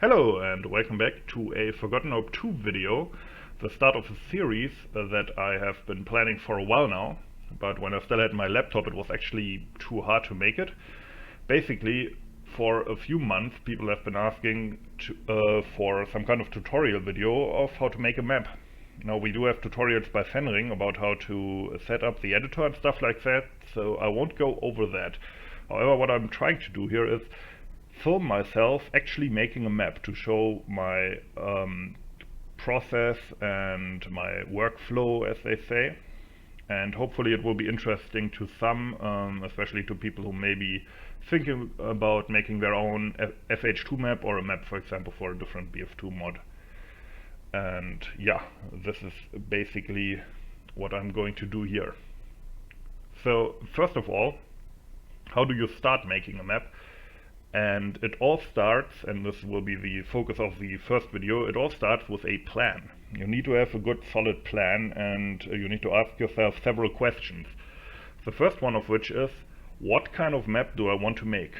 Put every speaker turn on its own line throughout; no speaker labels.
Hello and welcome back to a Forgotten Hope 2 video, the start of a series that I have been planning for a while now, but when I still had my laptop it was actually too hard to make it. Basically, for a few months people have been asking for some kind of tutorial video of how to make a map. Now we do have tutorials by Fenring about how to set up the editor and stuff like that, so I won't go over that. However, what I'm trying to do here is film myself actually making a map to show my process and my workflow, as they say, and hopefully it will be interesting to some, especially to people who may be thinking about making their own FH2 map or a map, for example, for a different BF2 mod. And yeah, this is basically what I'm going to do here. So first of all, how do you start making a map? And it all starts, and this will be the focus of the first video, it all starts with a plan. You need to have a good solid plan, and you need to ask yourself several questions. The first one of which is, what kind of map do I want to make?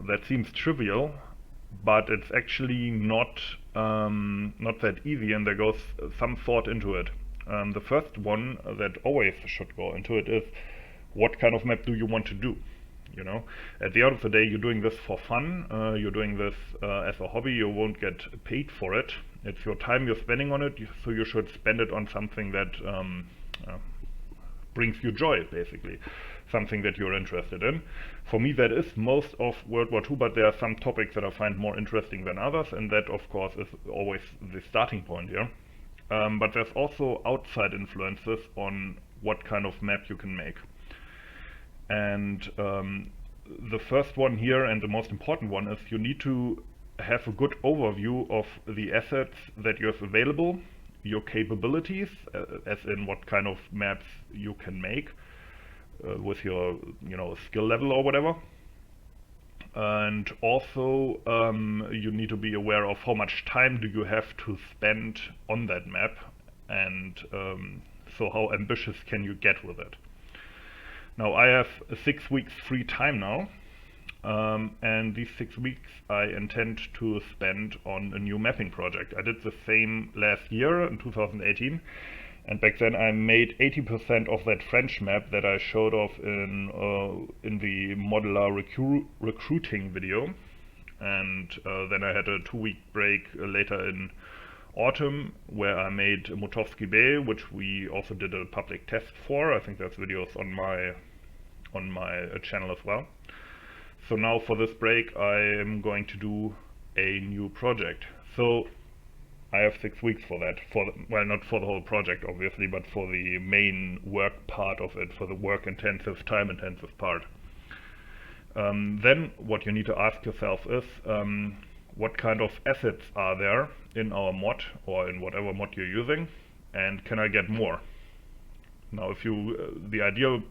That seems trivial, but it's actually not that easy, and there goes some thought into it. The first one that always should go into it is, what kind of map do you want to do? You know, at the end of the day, you're doing this for fun, you're doing this as a hobby, you won't get paid for it. It's your time you're spending on it, so you should spend it on something that brings you joy, basically. Something that you're interested in. For me, that is most of World War II, but there are some topics that I find more interesting than others, and that, of course, is always the starting point here. But there's also outside influences on what kind of map you can make. And the first one here, and the most important one, is you need to have a good overview of the assets that you have available, your capabilities, as in what kind of maps you can make with your skill level or whatever. And also you need to be aware of how much time do you have to spend on that map, and so how ambitious can you get with it. Now I have 6 weeks free time now, and these 6 weeks I intend to spend on a new mapping project. I did the same last year in 2018, and back then I made 80% of that French map that I showed off in the modular recruiting video, and then I had a 2-week break later in autumn where I made Motovsky Bay, which we also did a public test for. I think there's videos on my channel as well. So now for this break I am going to do a new project. So I have 6 weeks for that. Well, not for the whole project obviously, but for the main work part of it, for the work intensive, time intensive part. Then what you need to ask yourself is, what kind of assets are there in our mod or in whatever mod you're using, and can I get more? Now, if you the ideal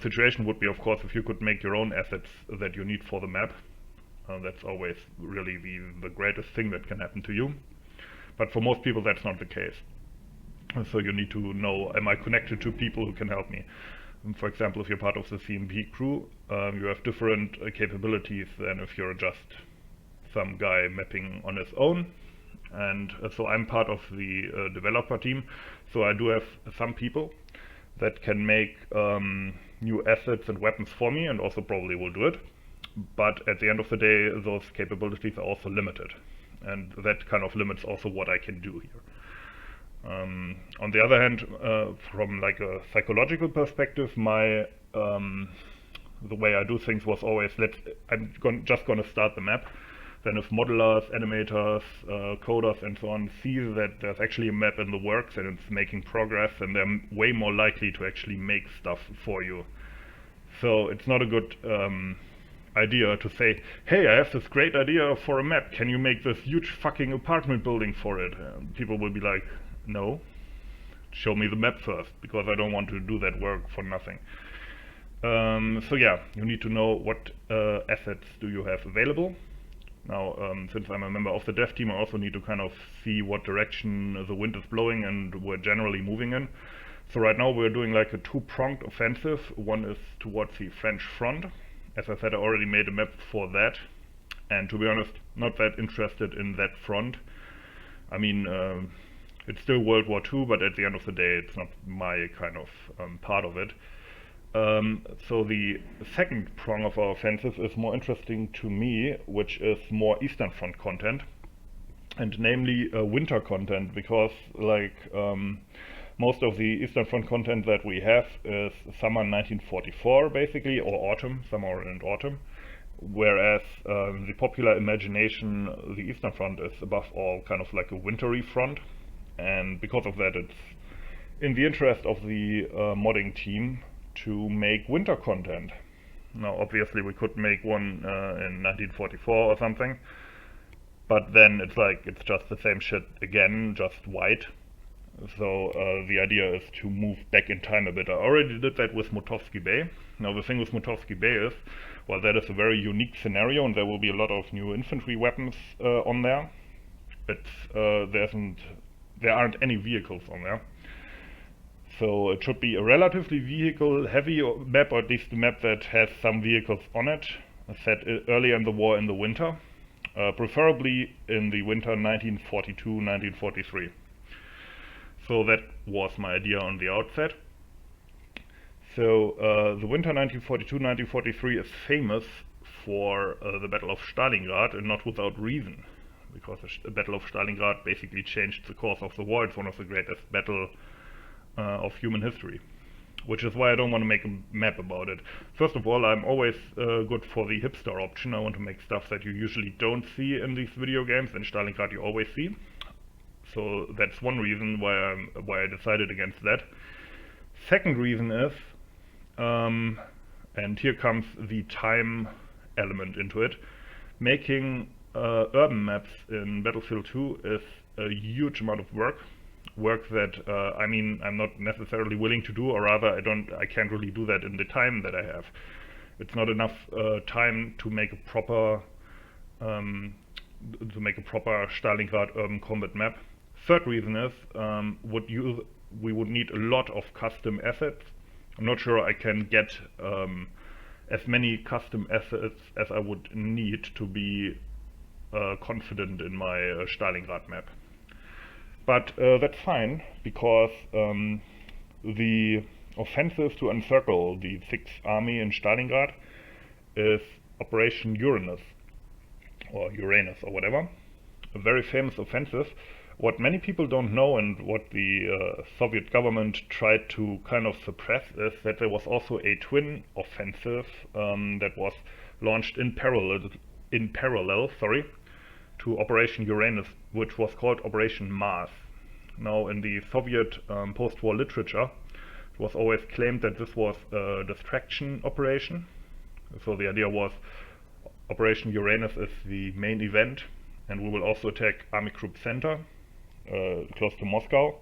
situation would be, of course, if you could make your own assets that you need for the map. That's always really the greatest thing that can happen to you. But for most people, that's not the case. So you need to know, am I connected to people who can help me? For example, if you're part of the CMP crew, you have different capabilities than if you're just some guy mapping on his own. And so I'm part of the developer team, so I do have some people that can make new assets and weapons for me, and also probably will do it. But at the end of the day, those capabilities are also limited, and that kind of limits also what I can do here. On the other hand, from like a psychological perspective, my the way I do things was always, I'm just gonna start the map. Then if modelers, animators, coders and so on see that there's actually a map in the works and it's making progress, and they're way more likely to actually make stuff for you. So it's not a good idea to say, hey, I have this great idea for a map, can you make this huge fucking apartment building for it? People will be like, no, show me the map first, because I don't want to do that work for nothing. So yeah, you need to know what assets do you have available. Now, since I'm a member of the dev team, I also need to kind of see what direction the wind is blowing and we're generally moving in. So right now we're doing like a two-pronged offensive. One is towards the French front. As I said, I already made a map for that. and to be honest, not that interested in that front. I mean, it's still World War II, but at the end of the day, it's not my kind of part of it. So the second prong of our offensive is more interesting to me, which is more Eastern Front content, and namely winter content, because like most of the Eastern Front content that we have is summer 1944 basically, or autumn, summer and autumn, whereas the popular imagination, the Eastern Front is above all kind of like a wintry front, and because of that it's in the interest of the modding team to make winter content. Now obviously we could make one in 1944 or something, but then it's like it's just the same shit again, just white. So the idea is to move back in time a bit. I already did that with Motovsky Bay. Now the thing with Motovsky Bay is, well, that is a very unique scenario and there will be a lot of new infantry weapons on there. There aren't any vehicles on there. So it should be a relatively vehicle-heavy map, or at least a map that has some vehicles on it, set earlier in the war in the winter, preferably in the winter 1942-1943. So that was my idea on the outset. So the winter 1942-1943 is famous for the Battle of Stalingrad, and not without reason, because the Battle of Stalingrad basically changed the course of the war. It's one of the greatest battles of human history, which is why I don't want to make a map about it. First of all, I'm always good for the hipster option. I want to make stuff that you usually don't see in these video games. In Stalingrad you always see. So that's one reason why I decided against that. Second reason is, and here comes the time element into it, making urban maps in Battlefield 2 is a huge amount of work that I mean I'm not necessarily willing to do, or rather I can't really do that in the time that I have. It's not enough time to make a proper Stalingrad urban combat map. Third reason is we would need a lot of custom assets. I'm not sure I can get as many custom assets as I would need to be confident in my Stalingrad map. But that's fine, because the offensive to encircle the 6th Army in Stalingrad is Operation Uranus, or Uranus, or whatever. A very famous offensive. What many people don't know, and what the Soviet government tried to kind of suppress, is that there was also a twin offensive that was launched in parallel, to Operation Uranus, which was called Operation Mars. Now, in the Soviet post-war literature, it was always claimed that this was a distraction operation. So the idea was Operation Uranus is the main event, and we will also attack Army Group Center, close to Moscow,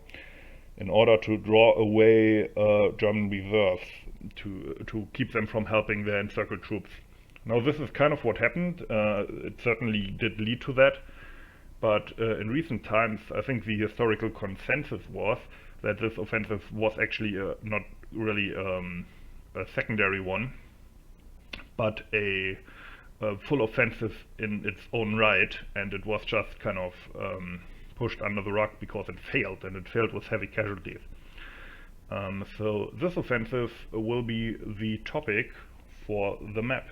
in order to draw away German reserves to keep them from helping their encircled troops. Now this is kind of what happened. It certainly did lead to that, but in recent times I think the historical consensus was that this offensive was actually not really a secondary one, but a full offensive in its own right, and it was just kind of pushed under the rug because it failed, and it failed with heavy casualties. So this offensive will be the topic for the map.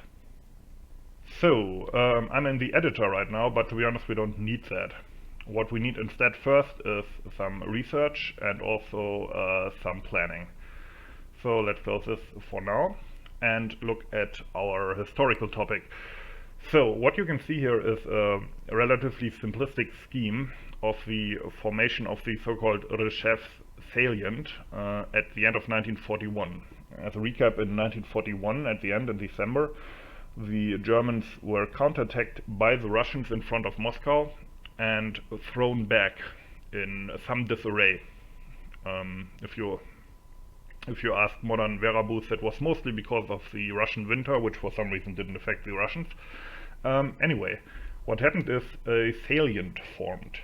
So, I'm in the editor right now, but to be honest we don't need that. What we need instead first is some research and also some planning. So let's close this for now and look at our historical topic. So what you can see here is a relatively simplistic scheme of the formation of the so-called Reshev's salient at the end of 1941. As a recap, in 1941, at the end in December, the Germans were counterattacked by the Russians in front of Moscow and thrown back in some disarray. If you ask modern Wehrabus, that was mostly because of the Russian winter, which for some reason didn't affect the Russians. Anyway, what happened is a salient formed.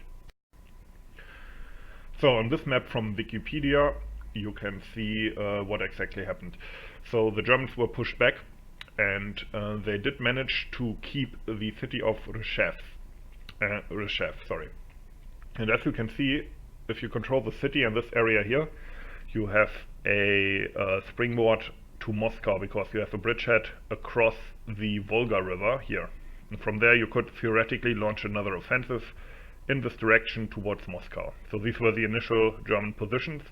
So on this map from Wikipedia you can see what exactly happened. So the Germans were pushed back and they did manage to keep the city of Reshef, sorry. And as you can see, if you control the city and this area here, you have a springboard to Moscow, because you have a bridgehead across the Volga River here. And from there you could theoretically launch another offensive in this direction towards Moscow. So these were the initial German positions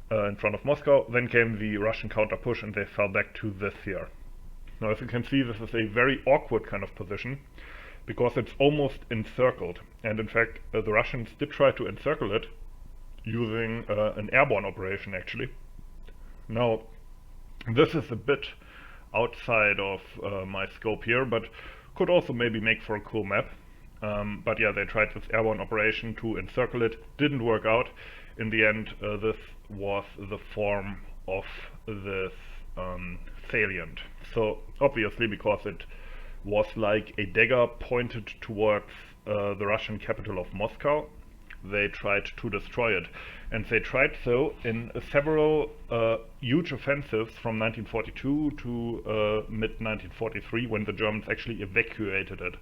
in front of Moscow. Then came the Russian counter push and they fell back to this here. Now as you can see, this is a very awkward kind of position, because it's almost encircled. And in fact, the Russians did try to encircle it using an airborne operation, actually. Now, this is a bit outside of my scope here, but could also maybe make for a cool map. But yeah, they tried this airborne operation to encircle it, didn't work out. In the end, this was the form of this salient. So obviously, because it was like a dagger pointed towards the Russian capital of Moscow, they tried to destroy it. And they tried so in several huge offensives from 1942 to mid-1943, when the Germans actually evacuated it.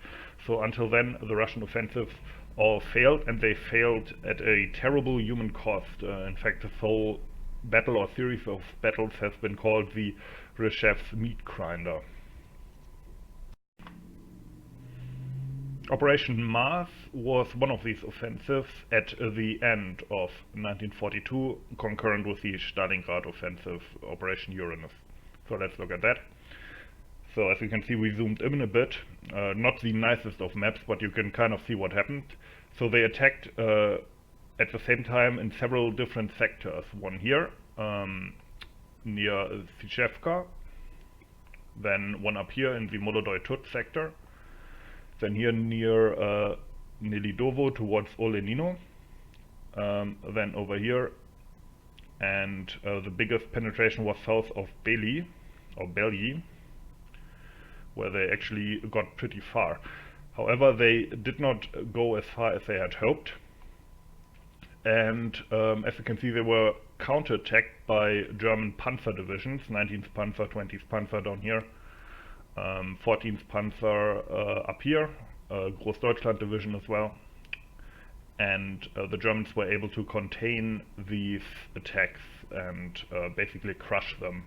So until then, the Russian offensives all failed, and they failed at a terrible human cost. In fact, this whole battle or series of battles has been called the Reshev's meat grinder. Operation Mars was one of these offensives at the end of 1942, concurrent with the Stalingrad offensive, Operation Uranus. So let's look at that. So as you can see, we zoomed in a bit. Not the nicest of maps, but you can kind of see what happened. So they attacked at the same time in several different sectors. One here, near Sychevka, then one up here in the Molodoy Tut sector, then here near Nelidovo towards Olenino, then over here, and the biggest penetration was south of Bely, or Belyi, where they actually got pretty far. However, they did not go as far as they had hoped, and as you can see, they were counterattacked by German panzer divisions, 19th Panzer, 20th Panzer down here, 14th Panzer up here, Großdeutschland division as well, and the Germans were able to contain these attacks and basically crush them,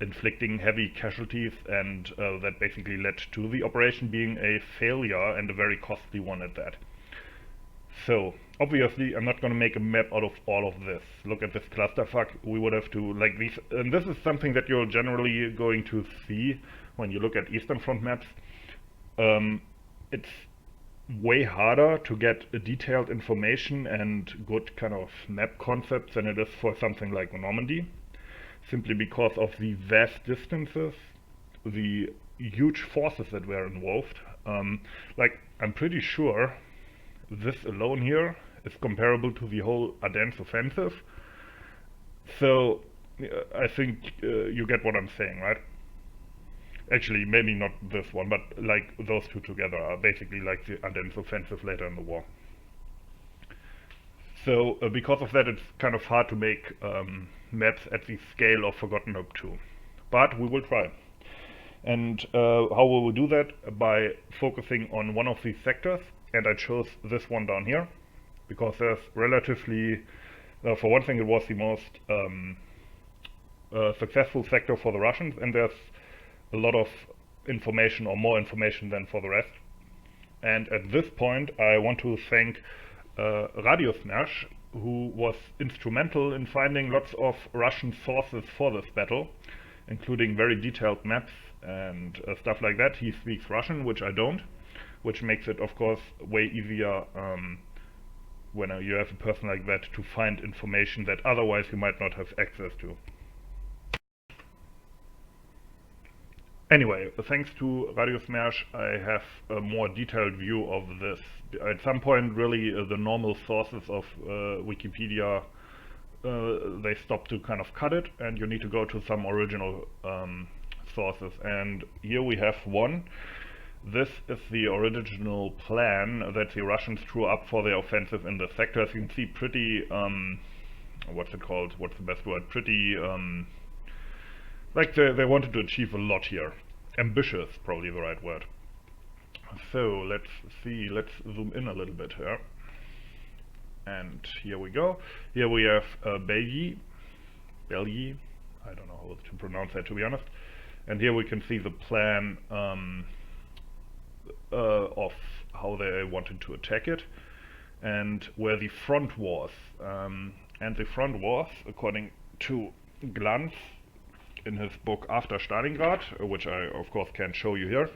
inflicting heavy casualties, and that basically led to the operation being a failure, and a very costly one at that. So obviously I'm not going to make a map out of all of this. Look at this clusterfuck. We would have to, like, these, and this is something that you're generally going to see when you look at Eastern Front maps. It's way harder to get detailed information and good kind of map concepts than it is for something like Normandy, simply because of the vast distances, the huge forces that were involved. Like, I'm pretty sure this alone here is comparable to the whole Ardennes offensive. So I think you get what I'm saying, right? Actually, maybe not this one, but like those two together are basically like the Ardennes offensive later in the war. So because of that, it's kind of hard to make maps at the scale of Forgotten Hope 2. But we will try. And how we will do that? By focusing on one of these sectors. And I chose this one down here, because there's relatively, for one thing, it was the most successful sector for the Russians, and there's a lot of information, or more information than for the rest. And at this point, I want to thank Radiosmersh, who was instrumental in finding lots of Russian sources for this battle, including very detailed maps and stuff like that. He speaks Russian, which I don't, which makes it, of course, way easier when you have a person like that to find information that otherwise you might not have access to. Anyway, thanks to Radiosmersh, I have a more detailed view of this. At some point, really, the normal sources of Wikipedia, they stopped to kind of cut it, and you need to go to some original sources. And here we have one. This is the original plan that the Russians drew up for their offensive in the sector. As you can see, pretty, what's it called? What's the best word? Pretty, like they wanted to achieve a lot here. Ambitious, probably the right word. So let's see, let's zoom in a little bit here. And here we go. Here we have Belgi, I don't know how to pronounce that, to be honest. And here we can see the plan of how they wanted to attack it and where the front was. And the front was, according to Glanz in his book After Stalingrad, which I of course can't show you here.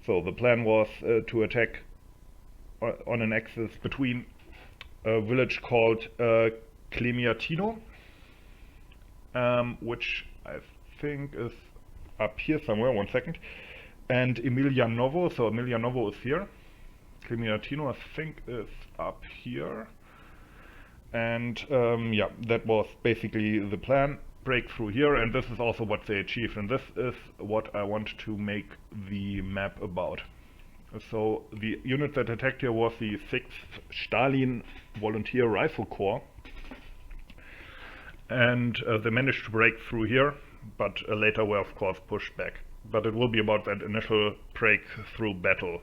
So the plan was to attack on an axis between a village called Clemiatino, which I think is up here somewhere, 1 second, and Emilianovo, so Emilianovo is here. Clemiatino I think is up here. And yeah, that was basically the plan. Breakthrough here, and this is also what they achieved, and this is what I want to make the map about. So the unit that attacked here was the 6th Stalin Volunteer Rifle Corps, and they managed to break through here, but later were of course pushed back. But it will be about that initial breakthrough battle,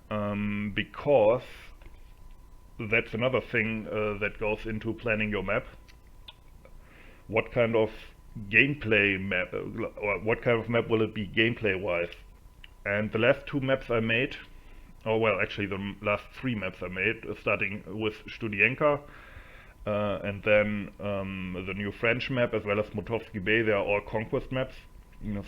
because that's another thing that goes into planning your map. What kind of gameplay map, or what kind of map will it be gameplay wise? And the last 2 maps I made, or well, actually the last 3 maps I made, starting with Studienka, and then the new French map, as well as Motovsky Bay, they are all conquest maps,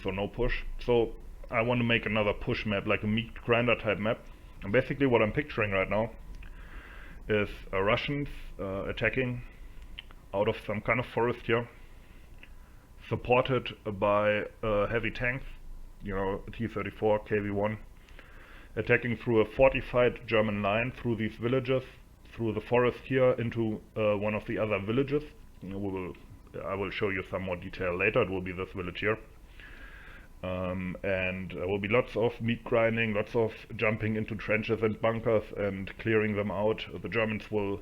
so no push. So I want to make another push map, like a meat grinder type map. And basically what I'm picturing right now is Russians attacking out of some kind of forest here, supported by heavy tanks, T-34, KV-1, attacking through a fortified German line through these villages, through the forest here into one of the other villages. I will show you some more detail later. It will be this village here. And there will be lots of meat grinding, lots of jumping into trenches and bunkers and clearing them out. The Germans will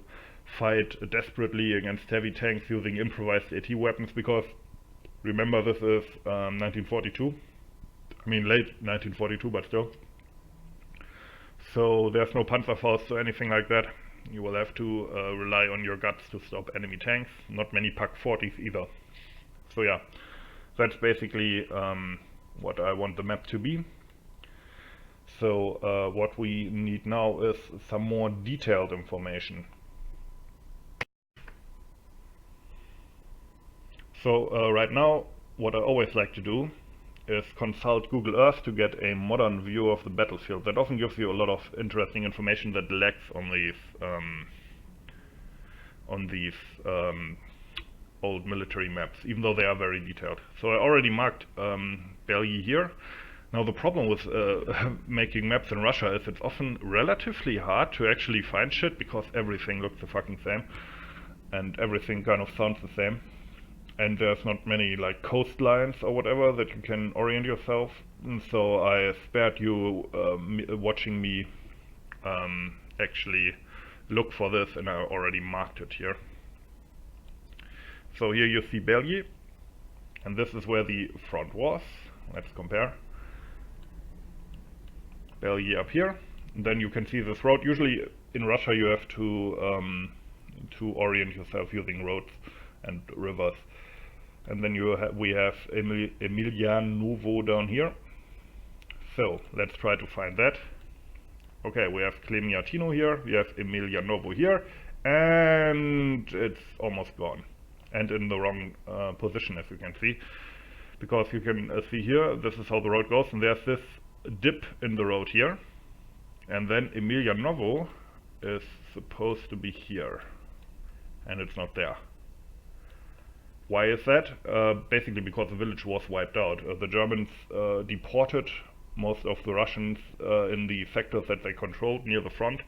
fight desperately against heavy tanks using improvised AT weapons, because remember, this is 1942. I mean late 1942, but still. So there's no Panzerfaust or anything like that. You will have to rely on your guts to stop enemy tanks. Not many Pak-40s either. So yeah, that's basically what I want the map to be. So what we need now is some more detailed information. So right now, what I always like to do is consult Google Earth to get a modern view of the battlefield. That often gives you a lot of interesting information that lacks on these old military maps, even though they are very detailed. So I already marked Belgi here. Now the problem with making maps in Russia is it's often relatively hard to actually find shit, because everything looks the fucking same and everything kind of sounds the same. And there's not many like coastlines or whatever that you can orient yourself. And so I spared you watching me actually look for this, and I already marked it here. So here you see Belgi, and this is where the front was. Let's compare. Belgi up here, and then you can see this road. Usually in Russia you have to orient yourself using roads and rivers. And then we have Emilianovo down here. So let's try to find that. Okay, we have Clemiatino here, we have Emilianovo here, and it's almost gone. And in the wrong position, as you can see. Because you can see here, this is how the road goes, and there's this dip in the road here. And then Emilianovo is supposed to be here. And it's not there. Why is that? Basically because the village was wiped out. The Germans deported most of the Russians in the sectors that they controlled near the front.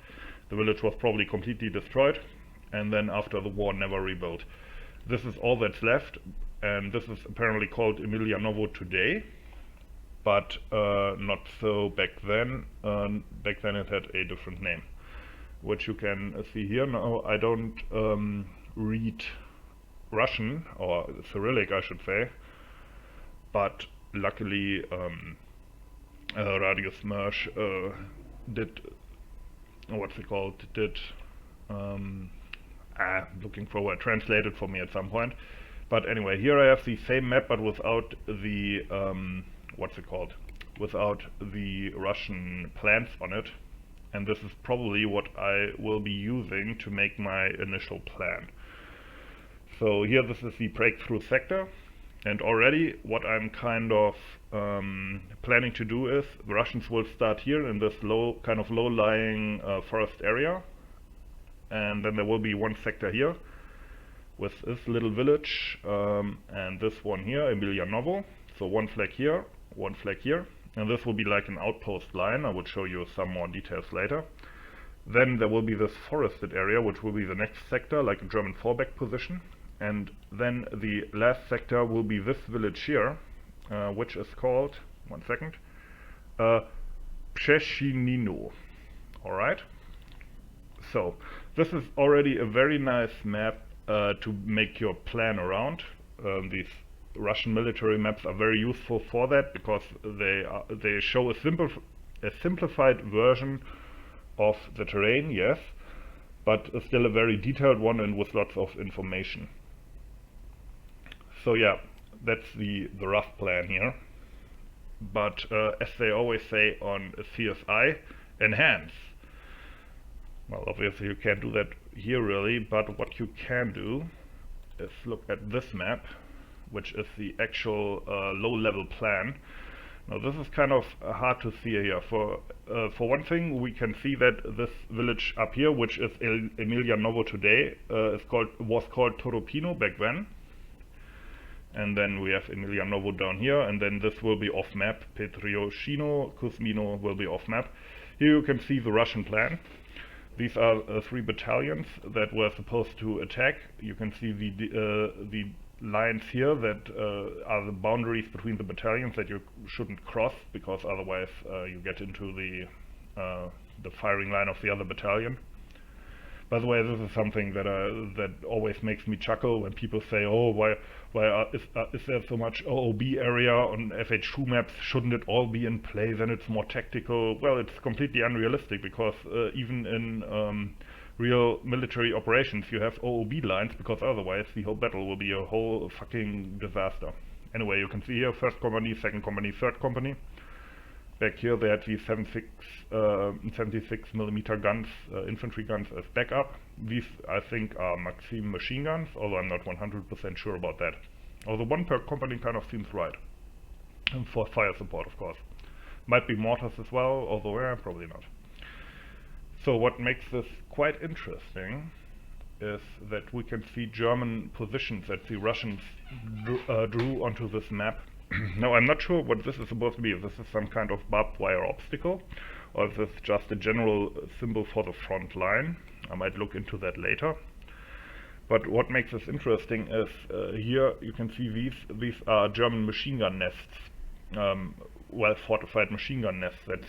The village was probably completely destroyed, and then after the war never rebuilt. This is all that's left, and this is apparently called Emilianovo today, but not so back then. Back then it had a different name, which you can see here. Now I don't read Russian, or Cyrillic I should say, but luckily Radio Smersh did, what's it called, did looking forward, translated for me at some point. But anyway, here I have the same map but without the what's it called, without the Russian plans on it, and this is probably what I will be using to make my initial plan. So here this is the breakthrough sector, and already what I'm kind of planning to do is the Russians will start here in this kind of low-lying forest area, and then there will be one sector here with this little village and this one here, Emilianovo. So one flag here, and this will be like an outpost line. I will show you some more details later. Then there will be this forested area, which will be the next sector, like a German fallback position. And then the last sector will be this village here, which is called, one second, Przeshinino. Alright? So, this is already a very nice map to make your plan around. These Russian military maps are very useful for that, because they show a simplified version of the terrain, yes, but still a very detailed one and with lots of information. So yeah, that's the rough plan here. But as they always say on CSI, enhance. Well, obviously you can't do that here really, but what you can do is look at this map, which is the actual low-level plan. Now this is kind of hard to see here. For one thing, we can see that this village up here, which is Emilianovo today, was called Toropino back then. And then we have Emilianovo down here, and then this will be off map. Petrioshino, Kuzmino will be off map. Here you can see the Russian plan. These are 3 battalions that were supposed to attack. You can see the lines here that are the boundaries between the battalions that you shouldn't cross, because otherwise you get into the firing line of the other battalion. By the way, this is something that always makes me chuckle when people say, "Oh, why is there so much OOB area on FH2 maps? Shouldn't it all be in play? Then it's more tactical." Well, it's completely unrealistic, because even in real military operations you have OOB lines, because otherwise the whole battle will be a whole fucking disaster. Anyway, you can see here 1st Company, 2nd Company, 3rd Company. Back here they had these 76mm guns, infantry guns as backup. These I think are Maxim machine guns, although I'm not 100% sure about that. Although one per company kind of seems right. And for fire support, of course. Might be mortars as well, although probably not. So what makes this quite interesting is that we can see German positions that the Russians drew onto this map. Now I'm not sure what this is supposed to be, if this is some kind of barbed wire obstacle, or if this is just a general symbol for the front line. I might look into that later. But what makes this interesting is here you can see these are German machine gun nests, well fortified machine gun nests that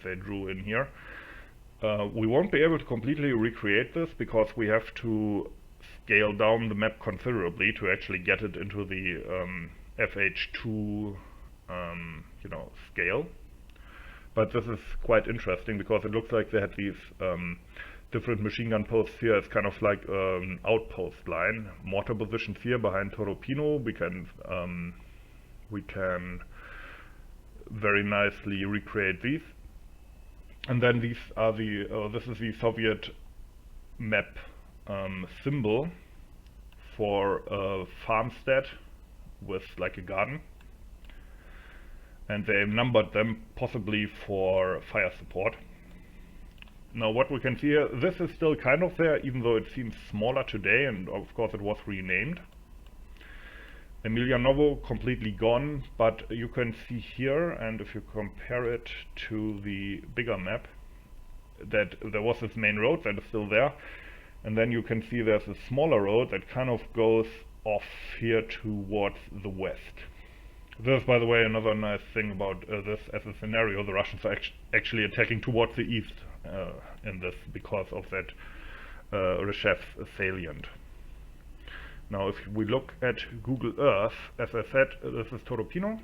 they drew in here. We won't be able to completely recreate this, because we have to scale down the map considerably to actually get it into the FH2 scale. But this is quite interesting, because it looks like they had these different machine gun posts here. It's kind of like an outpost line. Mortar positions here behind Toropino. We can very nicely recreate these. And then these are this is the Soviet map symbol for a farmstead with like a garden, and they numbered them possibly for fire support. Now what we can see here, this is still kind of there, even though it seems smaller today, and of course it was renamed. Emilianovo completely gone, but you can see here, and if you compare it to the bigger map, that there was this main road that is still there. And then you can see there's a smaller road that kind of goes off here towards the west. This is, by the way, another nice thing about this as a scenario. The Russians are actually attacking towards the east in this, because of that Reshev's salient. Now if we look at Google Earth, as I said, this is Todopino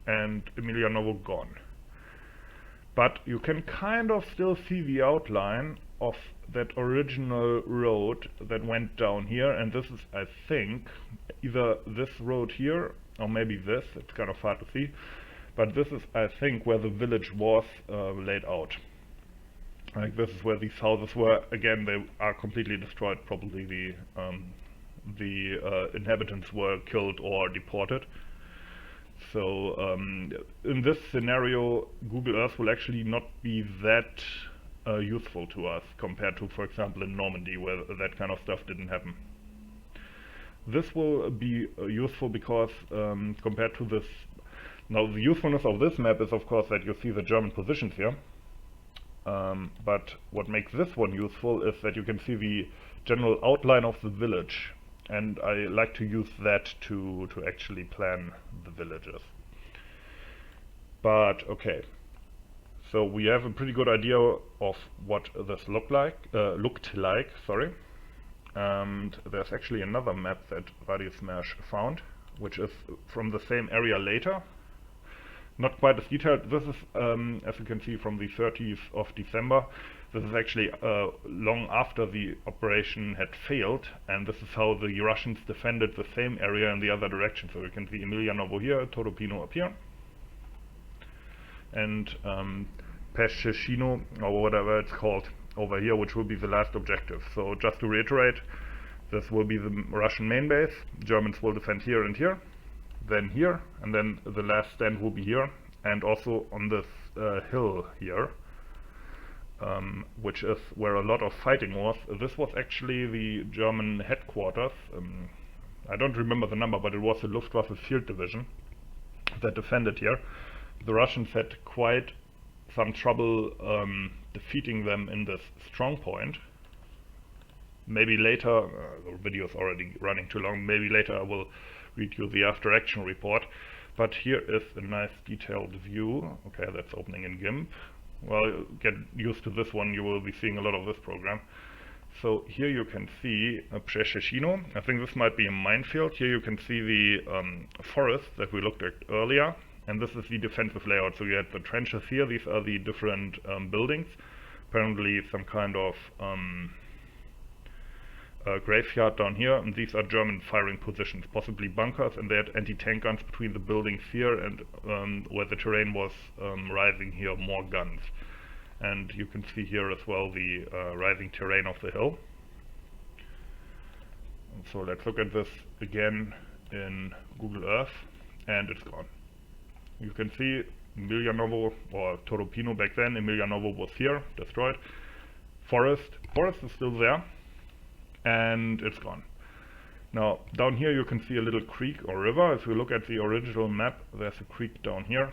and Emilianovo gone. But you can kind of still see the outline of that original road that went down here, and this is, I think, either this road here or maybe this, it's kind of hard to see, but this is, I think, where the village was laid out. Like, this is where these houses were. Again, they are completely destroyed. Probably the inhabitants were killed or deported. So in this scenario, Google Earth will actually not be that useful to us compared to, for example, in Normandy, where that kind of stuff didn't happen. This will be useful because compared to this, now the usefulness of this map is of course that you see the German positions here. But what makes this one useful is that you can see the general outline of the village, and I like to use that to actually plan the villages. But okay, so we have a pretty good idea of what this looked like, sorry. And there's actually another map that Radiusmersch found, which is from the same area later. Not quite as detailed. This is, as you can see, from the 30th of December. This is actually long after the operation had failed, and this is how the Russians defended the same area in the other direction. So you can see Emilianovo here, Todopino up here, and FH2, or whatever it's called, over here, which will be the last objective. So just to reiterate, this will be the Russian main base. Germans will defend here and here, then here, and then the last stand will be here, and also on this hill here, which is where a lot of fighting was. This was actually the German headquarters. I don't remember the number, but it was the Luftwaffe field division that defended here. The Russians had quite some trouble defeating them in this strong point. Maybe later, the video is already running too long, maybe later I will read you the after action report. But here is a nice detailed view. Okay, that's opening in GIMP. Well, get used to this one, you will be seeing a lot of this program. So here you can see Przecieszino. I think this might be a minefield. Here you can see the forest that we looked at earlier. And this is the defensive layout. So you had the trenches here. These are the different buildings. Apparently some kind of graveyard down here. And these are German firing positions, possibly bunkers. And they had anti-tank guns between the buildings here and where the terrain was rising here, more guns. And you can see here as well the rising terrain of the hill. So let's look at this again in Google Earth, and it's gone. You can see Emilianovo, or Todopino back then, Emilianovo was here, destroyed. Forest is still there, and it's gone. Now, down here you can see a little creek or river. If you look at the original map, there's a creek down here.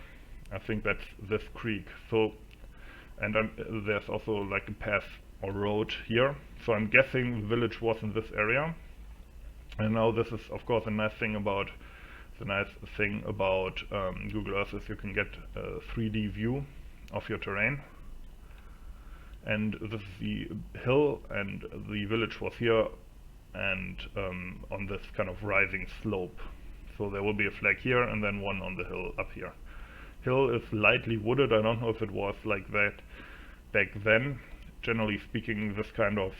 I think that's this creek. So, and there's also like a path or road here. So I'm guessing the village was in this area. And now this is, of course, a nice thing about Google Earth is you can get a 3D view of your terrain. And this is the hill, and the village was here, and on this kind of rising slope. So there will be a flag here, and then one on the hill up here. Hill is lightly wooded. I don't know if it was like that back then. Generally speaking, this kind of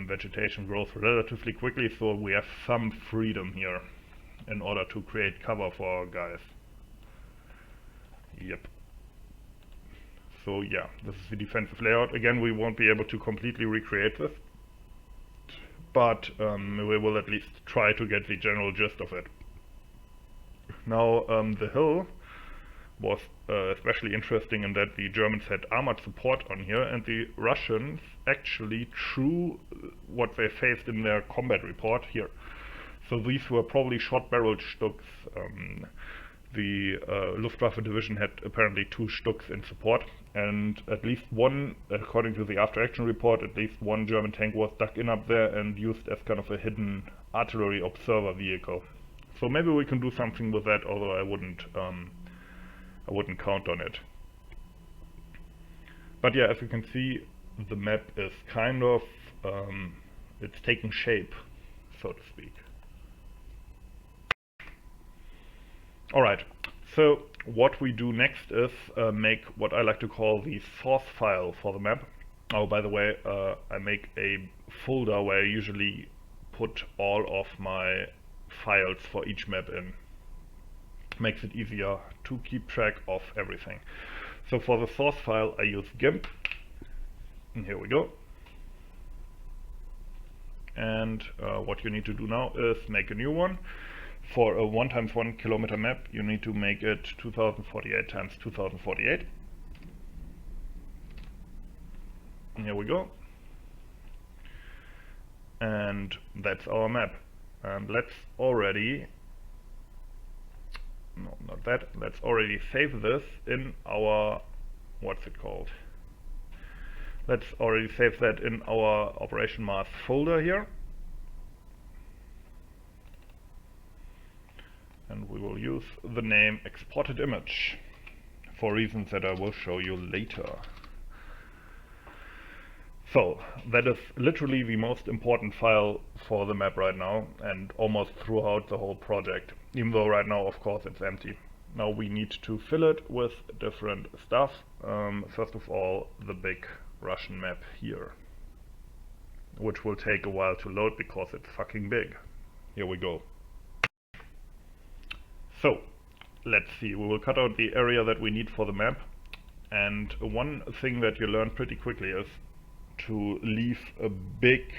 vegetation grows relatively quickly, so we have some freedom here in order to create cover for our guys. Yep. So yeah, this is the defensive layout. Again, we won't be able to completely recreate this, but we will at least try to get the general gist of it. Now, the hill was especially interesting in that the Germans had armored support on here, and the Russians actually threw what they faced in their combat report here. So these were probably short-barreled Stuks. The Luftwaffe division had apparently 2 Stuks in support, and at least one, according to the after-action report, at least one German tank was dug in up there and used as kind of a hidden artillery observer vehicle. So maybe we can do something with that, although I wouldn't count on it. But yeah, as you can see, the map is kind of it's taking shape, so to speak. Alright, so what we do next is make what I like to call the source file for the map. Oh, by the way, I make a folder where I usually put all of my files for each map in. Makes it easier to keep track of everything. So for the source file I use GIMP, and here we go. And what you need to do now is make a new one. For a 1 × 1 kilometer map, you need to make it 2048 × 2048. And here we go. And that's our map. And let's already, no, not that, let's already save this in our, what's it called? Let's already save that in our operation mass folder here. And we will use the name exported image for reasons that I will show you later. So that is literally the most important file for the map right now and almost throughout the whole project, even though right now of course it's empty. Now we need to fill it with different stuff. First of all, the big Russian map here, which will take a while to load because it's fucking big. Here we go. So let's see, we will cut out the area that we need for the map, and one thing that you learn pretty quickly is to leave a big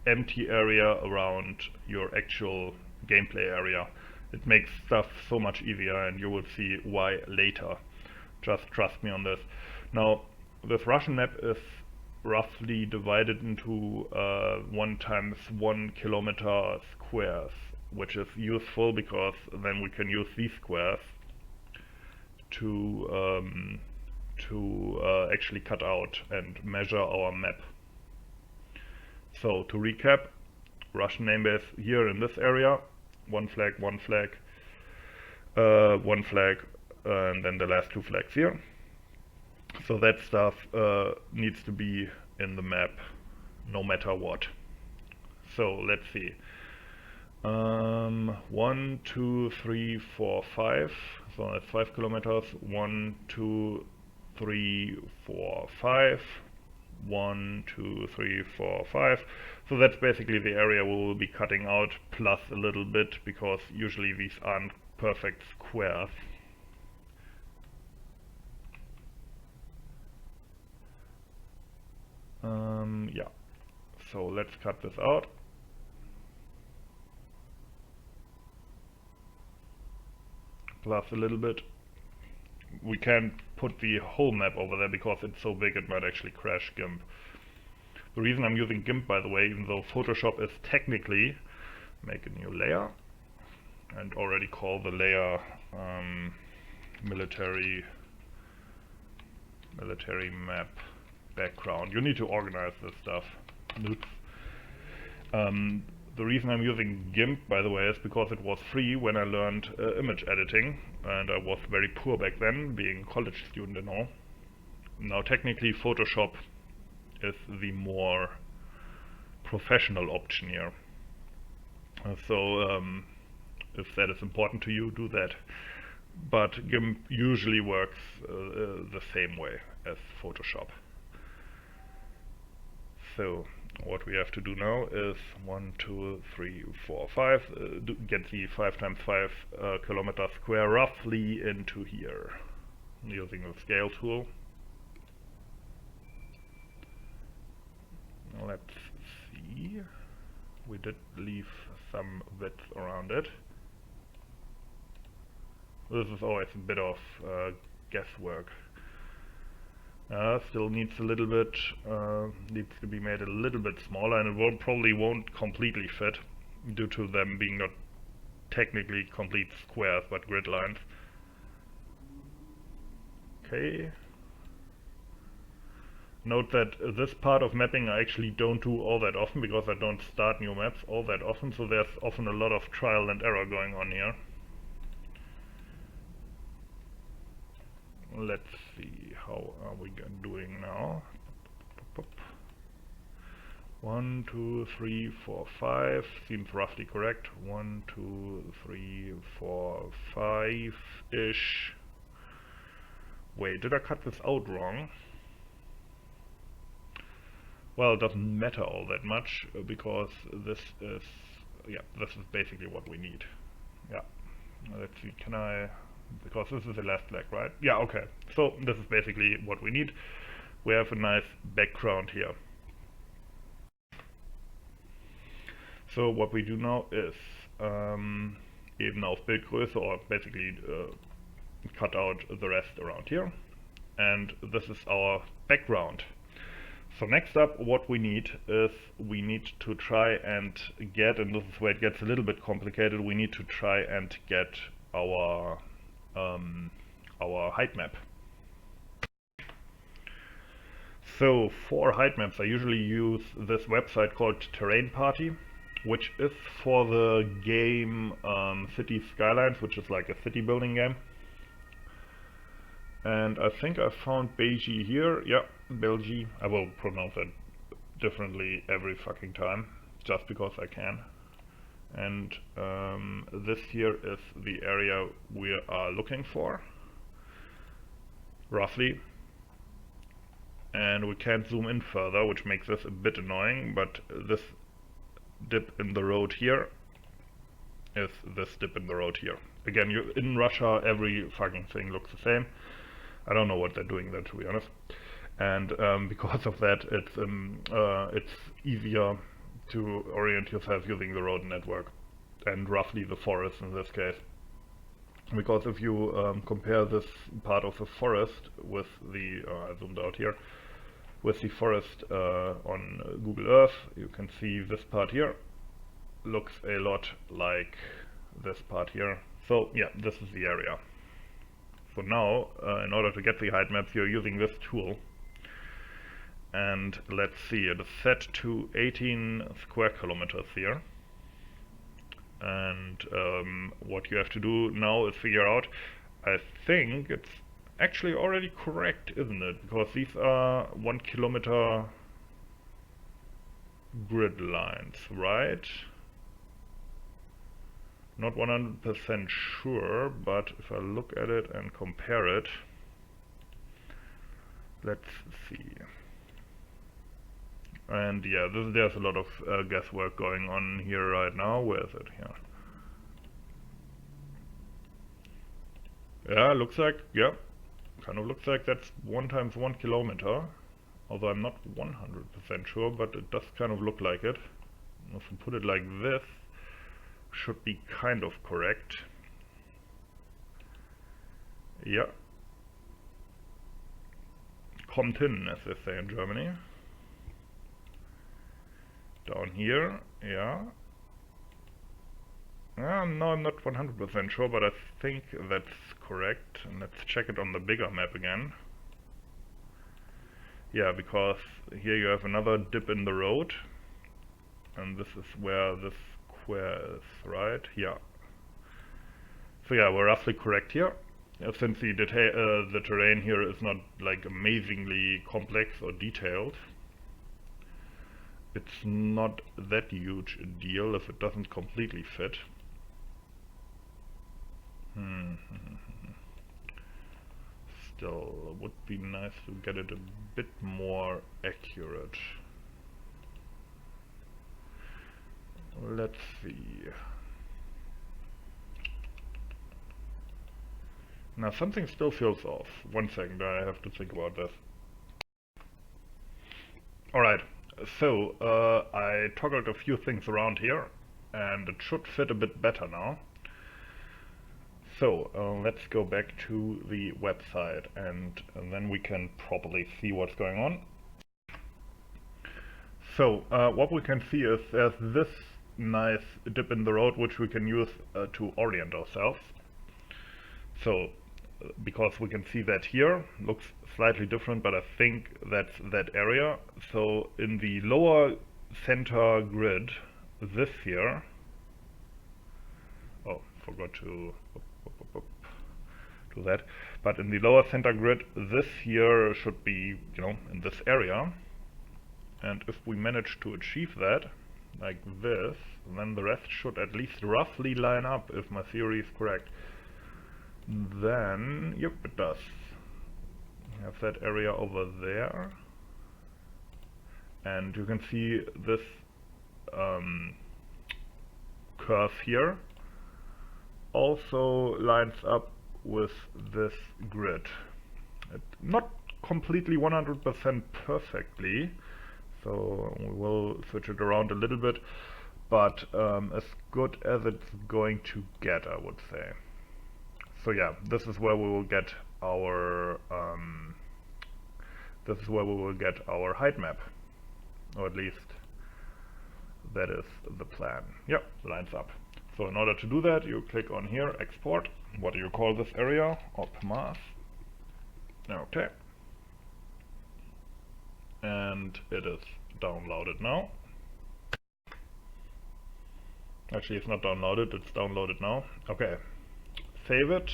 empty area around your actual gameplay area. It makes stuff so much easier, and you will see why later. Just trust me on this. Now, this Russian map is roughly divided into 1 × 1 kilometer squares, which is useful because then we can use these squares to actually cut out and measure our map. So to recap, Russian namebase here in this area, one flag, one flag, one flag, and then the last 2 flags here. So that stuff needs to be in the map no matter what. So let's see. 1, 2, 3, 4, 5. So that's 5 kilometers. 1, 2, 3, 4, 5. 1, 2, 3, 4, 5. So that's basically the area we will be cutting out, plus a little bit, because usually these aren't perfect squares. Yeah, so let's cut this out. Plus a little bit. We can't put the whole map over there because it's so big it might actually crash GIMP. The reason I'm using GIMP, by the way, even though Photoshop is technically, make a new layer and already call the layer military map background. You need to organize this stuff. Oops. The reason I'm using GIMP, by the way, is because it was free when I learned image editing, and I was very poor back then, being a college student and all. Now technically Photoshop is the more professional option here. So if that is important to you, do that. But GIMP usually works the same way as Photoshop. So what we have to do now is 1, 2, 3, 4, 5, get the 5 × 5 kilometer square roughly into here using the scale tool. Let's see, we did leave some width around it. This is always a bit of guesswork. Still needs a little bit, needs to be made a little bit smaller, and it probably won't completely fit due to them being not technically complete squares but grid lines. Okay. Note that this part of mapping I actually don't do all that often because I don't start new maps all that often, so there's often a lot of trial and error going on here. Let's see, how are we doing now? 1, 2, 3, 4, 5 seems roughly correct. 1, 2, 3, 4, 5-ish. Wait, did I cut this out wrong? Well, it doesn't matter all that much because this is, yeah, this is basically what we need. Yeah, let's see, can I, because this is the last leg, right? Yeah, okay, so this is basically what we need. We have a nice background here. So what we do now is eben auf Bildgröße, or basically cut out the rest around here. And this is our background. So next up, what we need is we need to try and get, and this is where it gets a little bit complicated, we need to try and get our height map. So for height maps, I usually use this website called Terrain Party, which is for the game City Skylines, which is like a city building game. And I think I found Beiji here. Yeah, Beiji. I will pronounce it differently every fucking time, just because I can. And this here is the area we are looking for, roughly. And we can't zoom in further, which makes this a bit annoying, but this dip in the road here is this dip in the road here. Again, in Russia, every fucking thing looks the same. I don't know what they're doing there, to be honest. And because of that, it's easier to orient yourself using the road network and roughly the forest in this case. Because if you compare this part of the forest with the, I zoomed out here, with the forest on Google Earth, you can see this part here looks a lot like this part here. So yeah, this is the area. So now, in order to get the height maps, you're using this tool. And let's see, it is set to 18 square kilometers here. And what you have to do now is figure out, I think it's actually already correct, isn't it? Because these are 1 kilometer grid lines, right? Not 100% sure, but if I look at it and compare it, let's see. And yeah, there's a lot of guesswork going on here right now. Where is it? Here. Yeah, looks like, yeah, kind of looks like that's 1 times 1 kilometer. Although I'm not 100% sure, but it does kind of look like it. If we put it like this, should be kind of correct. Yeah. Kommt hin, as they say in Germany. Down here, yeah. No, I'm not 100% sure, but I think that's correct. And let's check it on the bigger map again. Yeah, because here you have another dip in the road. And this is where this square is, right? Yeah. So yeah, we're roughly correct here. Since the terrain here is not like amazingly complex or detailed, it's not that huge a deal if it doesn't completely fit. Still, would be nice to get it a bit more accurate. Let's see. Now something still feels off. 1 second, I have to think about this. Alright, so I toggled a few things around here and it should fit a bit better now. So let's go back to the website and then we can properly see what's going on. So what we can see is there's this nice dip in the road which we can use to orient ourselves. So because we can see that here, looks slightly different, but I think that's that area. So in the lower center grid, this here, oh, forgot to do that, but in the lower center grid, this here should be, you know, in this area. And if we manage to achieve that, like this, then the rest should at least roughly line up, if my theory is correct. Then, yep, it does. We have that area over there. And you can see this curve here also lines up with this grid. Not completely 100% perfectly, so we will switch it around a little bit, but as good as it's going to get, I would say. So yeah, this is where we will get our height map, or at least that is the plan. Yep, lines up. So in order to do that, you click on here, export. What do you call this area? Op mass. Okay. And it is downloaded now. Actually, it's not downloaded, it's downloaded now. Okay. Save it.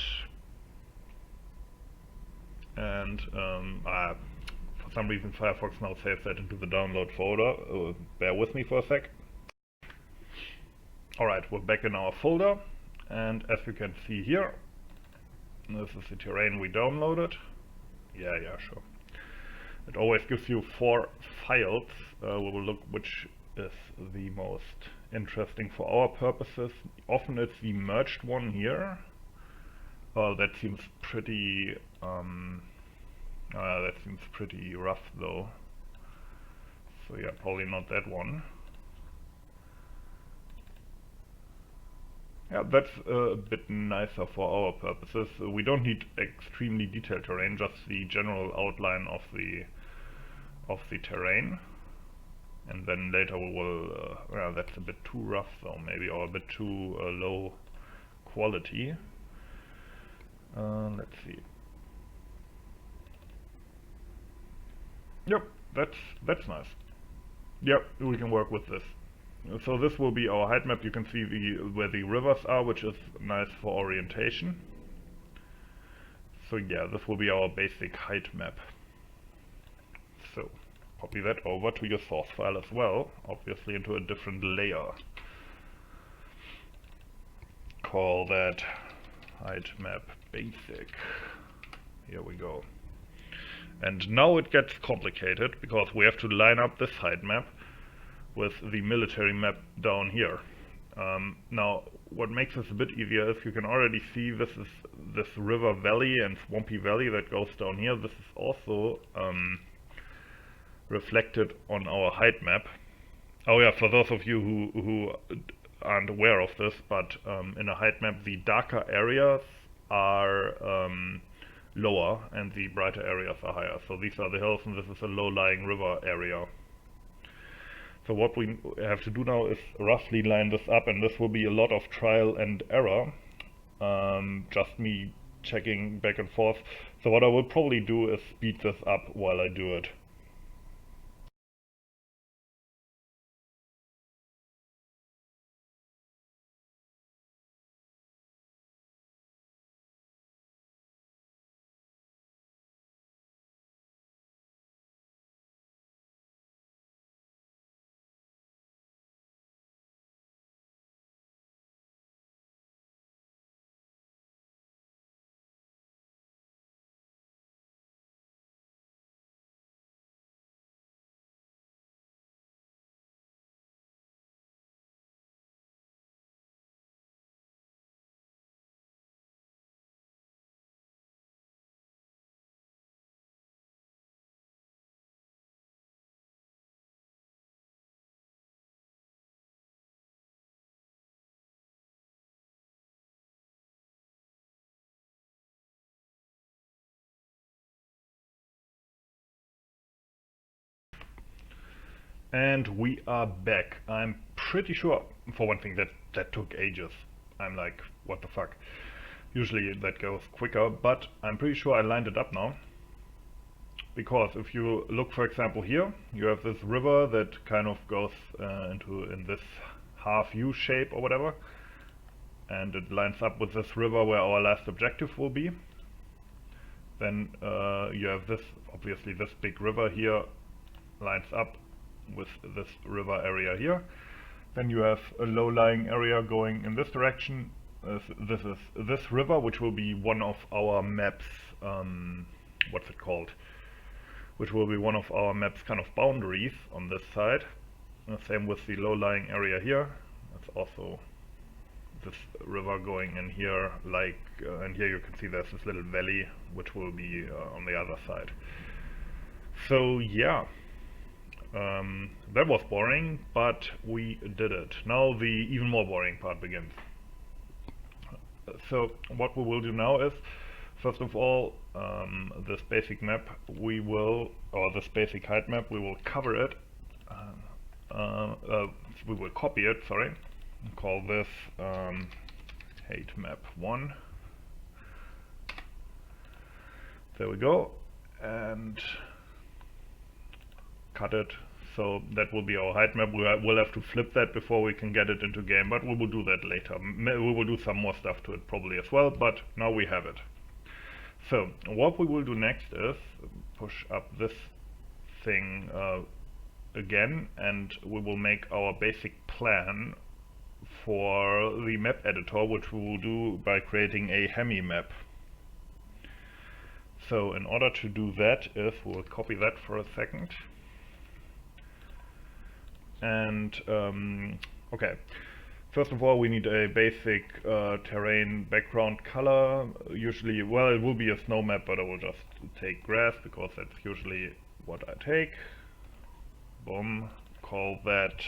And for some reason Firefox now saves that into the download folder. Bear with me for a sec. Alright, we're back in our folder, and as you can see here, this is the terrain we downloaded. Yeah, sure. It always gives you 4 files. We will look which is the most interesting for our purposes. Often it's the merged one here. That seems pretty rough though. So yeah, probably not that one. Yeah, that's a bit nicer for our purposes. We don't need extremely detailed terrain, just the general outline of the terrain. And then later we will, that's a bit too rough though, maybe, or a bit too low quality. Let's see. Yep, that's nice. Yep, we can work with this. So this will be our height map. You can see where the rivers are, which is nice for orientation. So yeah, this will be our basic height map. So copy that over to your source file as well, obviously into a different layer. Call that height map basic. Here we go. And now it gets complicated because we have to line up this height map with the military map down here. Now, what makes this a bit easier is you can already see this is this river valley and swampy valley that goes down here. This is also reflected on our height map. Oh yeah, for those of you who aren't aware of this, but in a height map the darker areas are lower and the brighter areas are higher. So these are the hills and this is a low-lying river area. So what we have to do now is roughly line this up, and this will be a lot of trial and error. Just me checking back and forth. So what I will probably do is speed this up while I do it. And we are back. I'm pretty sure, for one thing, that took ages. I'm like, what the fuck? Usually that goes quicker, but I'm pretty sure I lined it up now. Because if you look, for example, here, you have this river that kind of goes in this half U shape or whatever. And it lines up with this river where our last objective will be. Then you have this, obviously this big river here lines up with this river area here. Then you have a low-lying area going in this direction. This is this river, which will be one of our maps, what's it called? Which will be one of our map's kind of boundaries on this side. Same with the low-lying area here. That's also this river going in here, like, and here you can see there's this little valley, which will be on the other side. So yeah, that was boring, but we did it. Now the even more boring part begins. So what we will do now is, first of all, this basic map we will, or this basic height map, we will cover it, we will copy it, sorry, and call this height map 1. There we go, and cut it. So that will be our height map. We'll have to flip that before we can get it into game, but we will do that later. We will do some more stuff to it probably as well, but now we have it. So what we will do next is push up this thing again, and we will make our basic plan for the map editor, which we will do by creating a hemi map. So in order to do that is, we'll copy that for a second. And okay, first of all we need a basic terrain background color. Usually, well, it will be a snow map, but I will just take grass because that's usually what I take. Boom, call that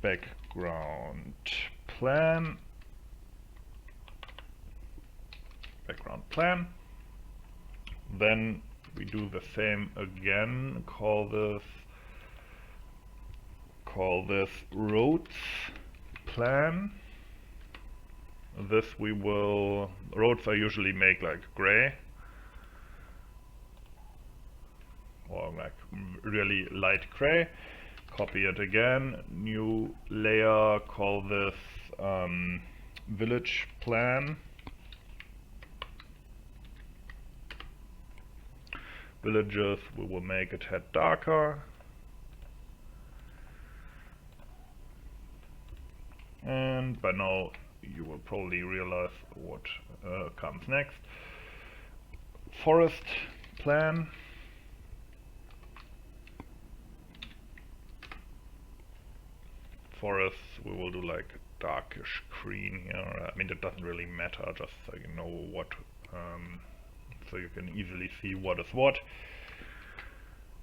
background plan. Then we do the same again, call this roads plan. This we will, roads I usually make like gray, or like really light gray. Copy it again, new layer, call this village plan. Villages, we will make it head darker. And by now you will probably realize what comes next. Forest plan. Forests, we will do like darkish green here. I mean, it doesn't really matter, just so you know what so you can easily see what is what.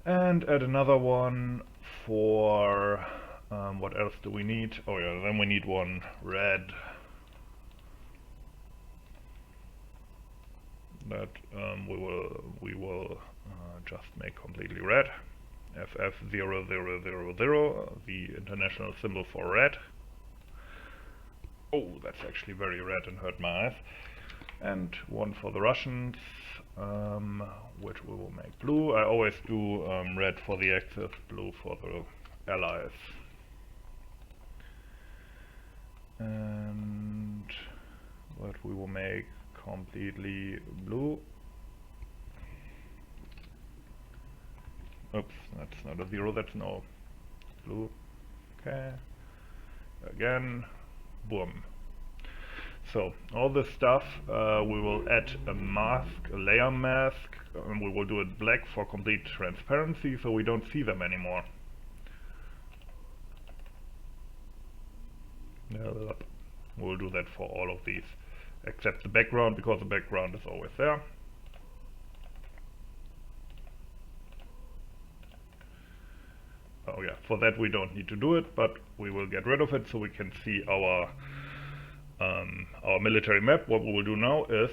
And add another one for, what else do we need? Oh yeah, then we need one red. That we will just make completely red. FF0000, the international symbol for red. Oh, that's actually very red and hurt my eyes. And one for the Russians, which we will make blue. I always do red for the Axis, blue for the Allies. And what we will make completely blue. Oops, that's not a 0, that's no blue. Okay, again, boom. So all this stuff, we will add a mask, a layer mask, and we will do it black for complete transparency, so we don't see them anymore. We'll do that for all of these, except the background, because the background is always there. Oh yeah, for that we don't need to do it, but we will get rid of it so we can see our military map. What we will do now is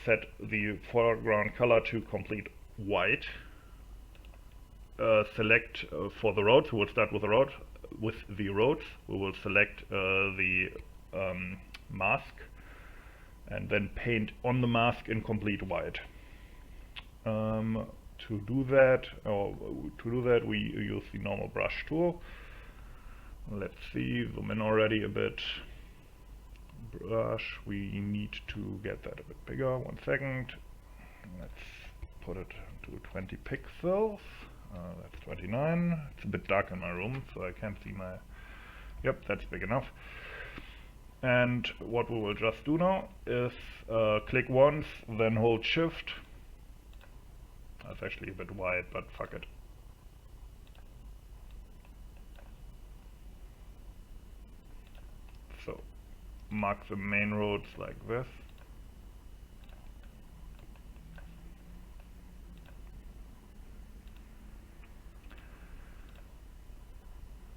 set the foreground color to complete white. Select for the roads. We will start with the road. With the roads, we will select the mask, and then paint on the mask in complete white. To do that, we use the normal brush tool. Let's see, zoom in already a bit. Brush, we need to get that a bit bigger. 1 second. Let's put it to 20 pixels. That's 29. It's a bit dark in my room, so I can't see my... Yep, that's big enough. And what we will just do now is click once, then hold shift. That's actually a bit wide, but fuck it. So, mark the main roads like this.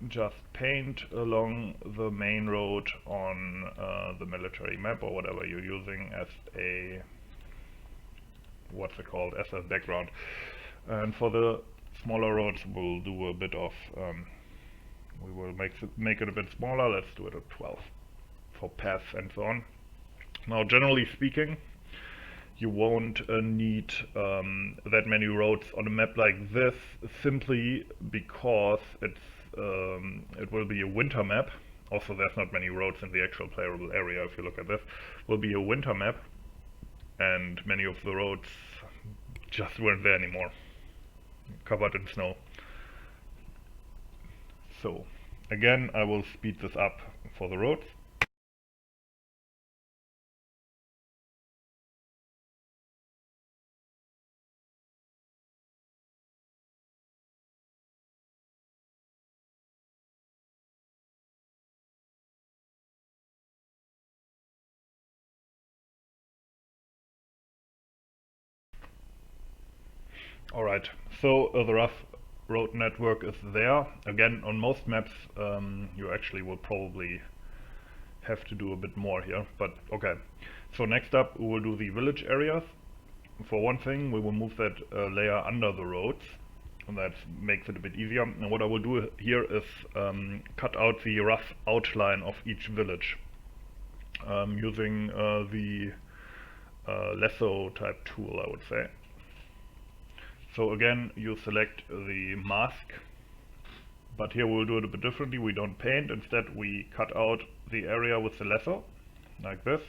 Just paint along the main road on the military map or whatever you're using as a, what's it called, as a background. And for the smaller roads we'll do a bit of, we will make it a bit smaller. Let's do it at 12 for paths and so on. Now generally speaking, you won't need that many roads on a map like this, simply because it will be a winter map. Also, there's not many roads in the actual playable area. If you look at this, will be a winter map, and many of the roads just weren't there anymore, covered in snow. So again, I will speed this up for the roads. Alright, so the rough road network is there. Again, on most maps you actually will probably have to do a bit more here, but okay. So next up we will do the village areas. For one thing, we will move that layer under the roads, and that makes it a bit easier. And what I will do here is cut out the rough outline of each village using the lasso type tool, I would say. So again, you select the mask, but here we'll do it a bit differently. We don't paint, instead we cut out the area with the lasso, like this.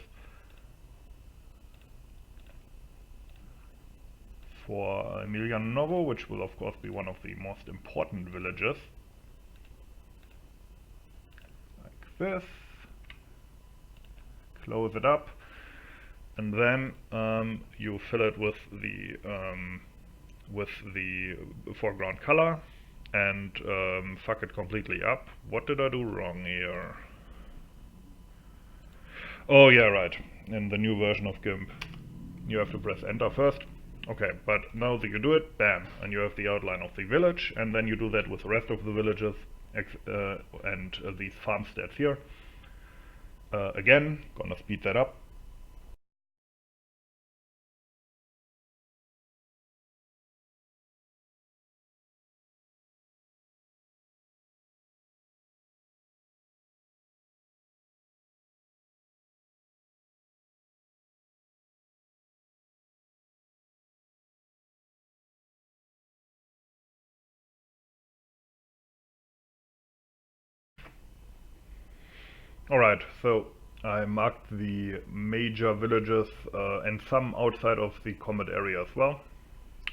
For Emilianovo, which will of course be one of the most important villages. Like this. Close it up. And then you fill it with the foreground color and fuck it completely up. What did I do wrong here? Oh yeah, right. In the new version of GIMP, you have to press enter first. Okay, but now that you do it, bam, and you have the outline of the village, and then you do that with the rest of the villages and these farmsteads here. Again, gonna speed that up. Alright, so I marked the major villages and some outside of the combat area as well,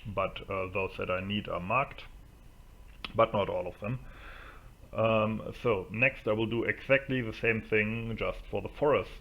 but those that I need are marked, but not all of them. So next I will do exactly the same thing just for the forests.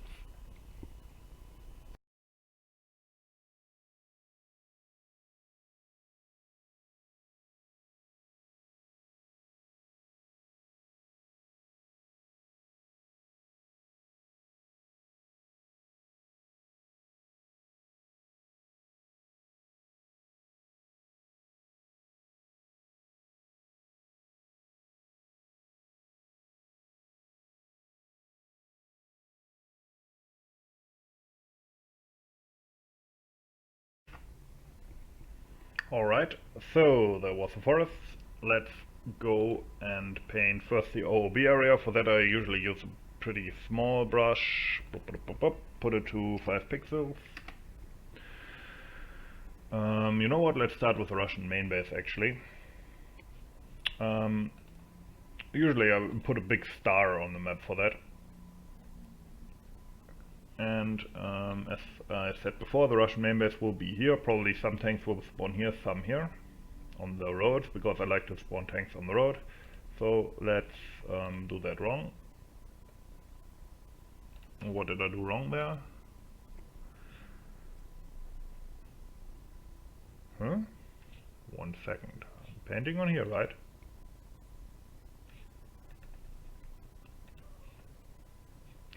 Alright, so there was the forest. Let's go and paint first the OOB area. For that I usually use a pretty small brush. Put it to 5 pixels. You know what, let's start with the Russian main base actually. Usually I put a big star on the map for that. And as I said before, the Russian main base will be here. Probably some tanks will spawn here, some here on the roads, because I like to spawn tanks on the road. So let's do that wrong. What did I do wrong there? Huh? 1 second. I'm painting on here, right?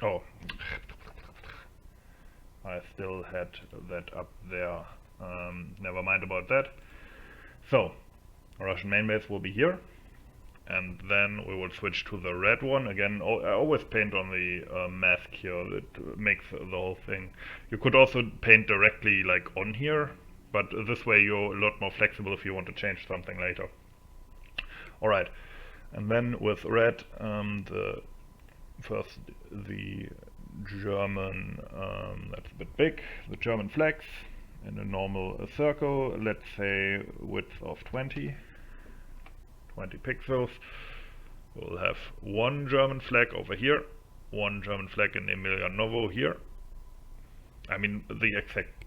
Oh. I still had that up there. Never mind about that. So, Russian main base will be here. And then we will switch to the red one. Again, I always paint on the mask here. It makes the whole thing. You could also paint directly like on here, but this way you're a lot more flexible if you want to change something later. Alright, and then with red, the German, that's a bit big, the German flags in a normal circle, let's say width of 20 pixels. We'll have one German flag over here, one German flag in Emilianovo here. I mean, the exact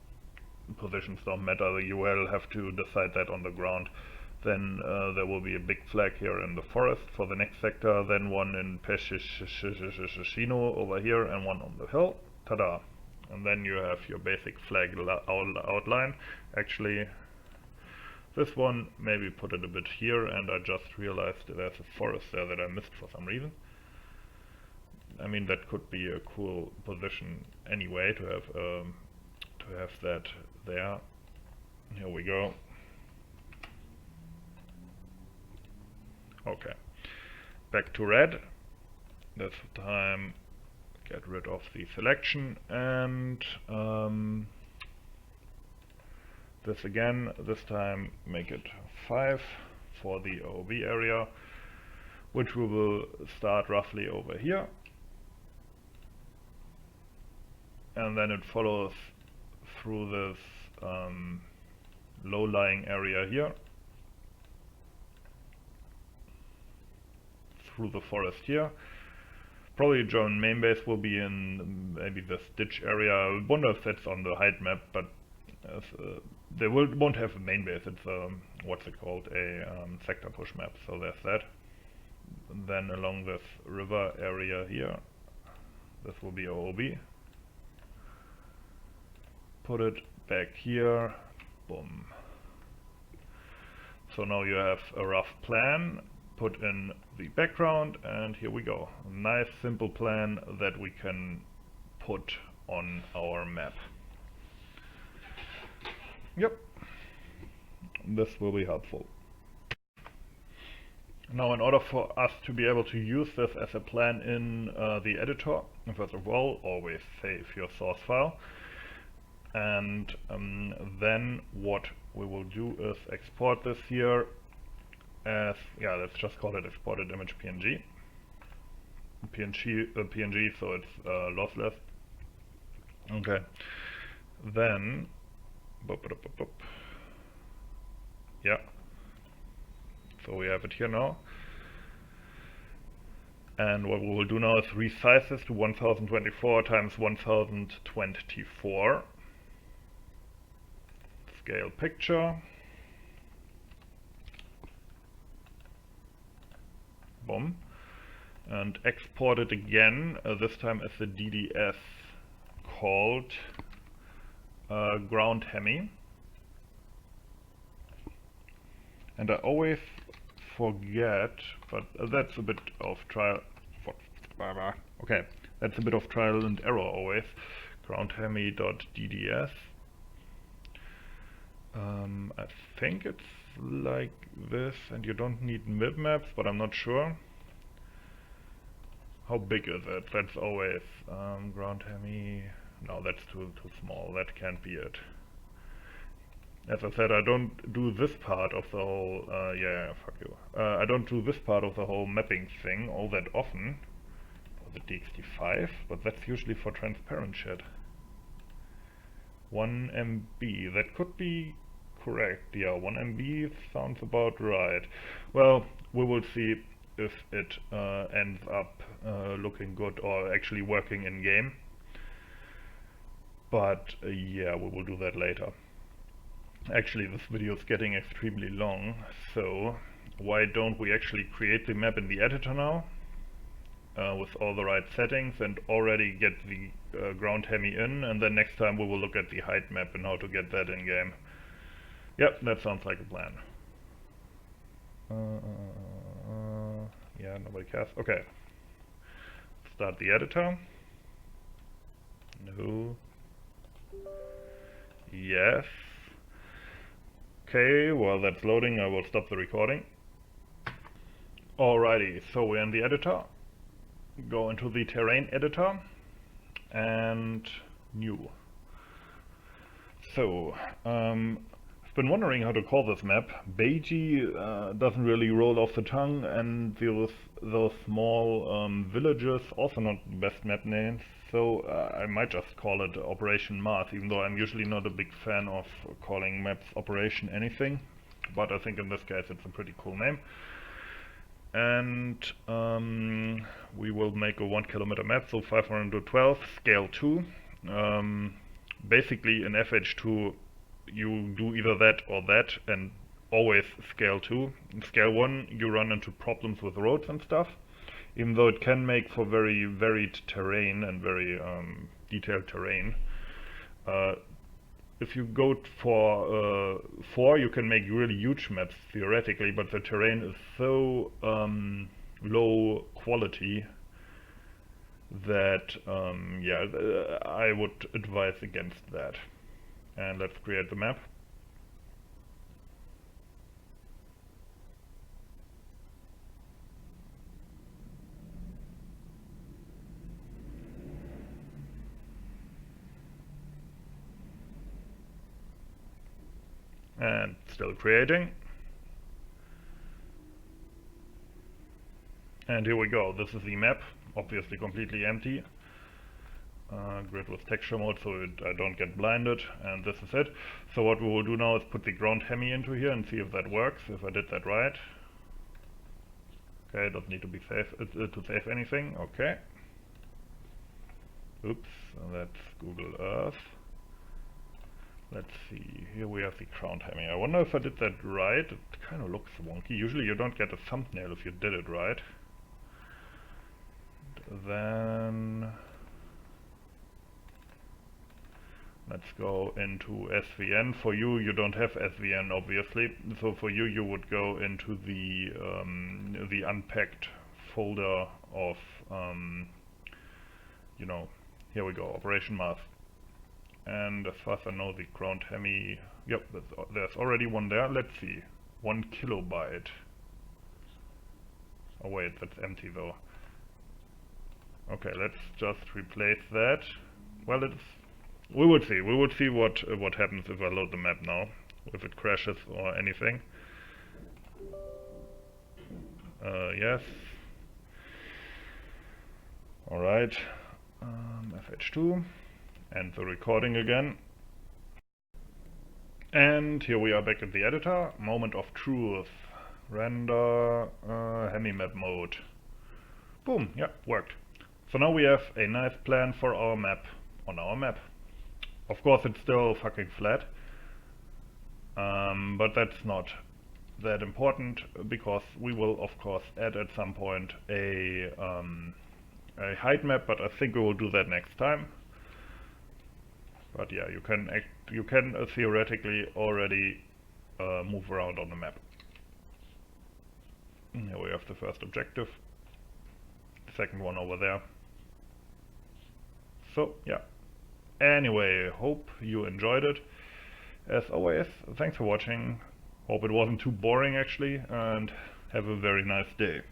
positions don't matter, you will have to decide that on the ground. Then there will be a big flag here in the forest for the next sector, then one in Peshishino over here and one on the hill. Ta-da! And then you have your basic flag outline. Actually, this one, maybe put it a bit here, and I just realized there's a forest there that I missed for some reason. I mean, that could be a cool position anyway, to have that there. Here we go. Okay, back to red. This time get rid of the selection, and this again, this time make it 5 for the OB area, which we will start roughly over here, and then it follows through this low-lying area here, through the forest here. Probably German main base will be in maybe this ditch area. I wonder if that's on the height map, but they won't have a main base. It's what's it called, a sector push map, so there's that. And then along this river area here, this will be OOB. Put it back here, boom. So now you have a rough plan, put in the background, and here we go. A nice simple plan that we can put on our map. Yep, this will be helpful. Now, in order for us to be able to use this as a plan in the editor, first of all, always save your source file. And then what we will do is export this here as, yeah, let's just call it exported image PNG. PNG, so it's lossless. Okay. Then, yeah. So we have it here now. And what we will do now is resize this to 1024 times 1024. Scale picture. Boom. And export it again, this time as a DDS called ground hemi. And I always forget, but that's a bit of trial. Okay, that's a bit of trial and error always. Groundhemi.dds. I think it's like this, and you don't need bitmaps, but I'm not sure. How big is it? That's always groundhemi. No, that's too small. That can't be it. As I said, I don't do this part of the whole, yeah, fuck you. I don't do this part of the whole mapping thing all that often. For the DXT5, but that's usually for transparent shit. 1 MB, that could be correct. Yeah, 1 MB sounds about right. Well, we will see if it ends up looking good or actually working in game. But yeah, we will do that later. Actually, this video is getting extremely long, so why don't we actually create the map in the editor now with all the right settings and already get the ground hemi in, and then next time we will look at the height map and how to get that in game. Yep, that sounds like a plan. Yeah, nobody cares. Okay. Start the editor. No. Yes. Okay, while that's loading, I will stop the recording. Alrighty, so we're in the editor. Go into the terrain editor and new. So, I've been wondering how to call this map. Beiji doesn't really roll off the tongue, and those small villages also not the best map names. So I might just call it Operation Mars, even though I'm usually not a big fan of calling maps Operation anything. But I think in this case it's a pretty cool name. And we will make a 1 kilometer map, so 512, scale 2. Basically in FH2 you do either that or that, and always scale 2. In scale 1 you run into problems with roads and stuff, even though it can make for very varied terrain and very detailed terrain. If you go for 4, you can make really huge maps theoretically, but the terrain is so low quality that yeah, I would advise against that. And let's create the map. And still creating. And here we go. This is the map, obviously completely empty. Grid with texture mode so I don't get blinded, and this is it. So what we will do now is put the ground hemi into here and see if that works, if I did that right. Okay, doesn't need to be to save anything. Okay. Oops, that's Google Earth. Let's see, here we have the ground hemi. I wonder if I did that right. It kind of looks wonky. Usually you don't get a thumbnail if you did it right. Then let's go into SVN. For you, you don't have SVN obviously. So for you, you would go into the unpacked folder of, you know, here we go, Operation Mars. And as far as I know, the ground hemi, yep, there's already one there. Let's see, 1 kilobyte. Oh wait, that's empty though. Okay, let's just replace that. Well, we will see. We will see what happens if I load the map now, if it crashes or anything. Yes. All right. FH2. And the recording again. And here we are back in the editor. Moment of truth. Render hemi map mode. Boom, yeah, worked. So now we have a nice plan for our map on our map. Of course it's still fucking flat. But that's not that important, because we will of course add at some point a height map, but I think we will do that next time. But yeah, you can theoretically already move around on the map. Here we have the first objective, the second one over there. So yeah. Anyway, hope you enjoyed it. As always, thanks for watching. Hope it wasn't too boring actually, and have a very nice day.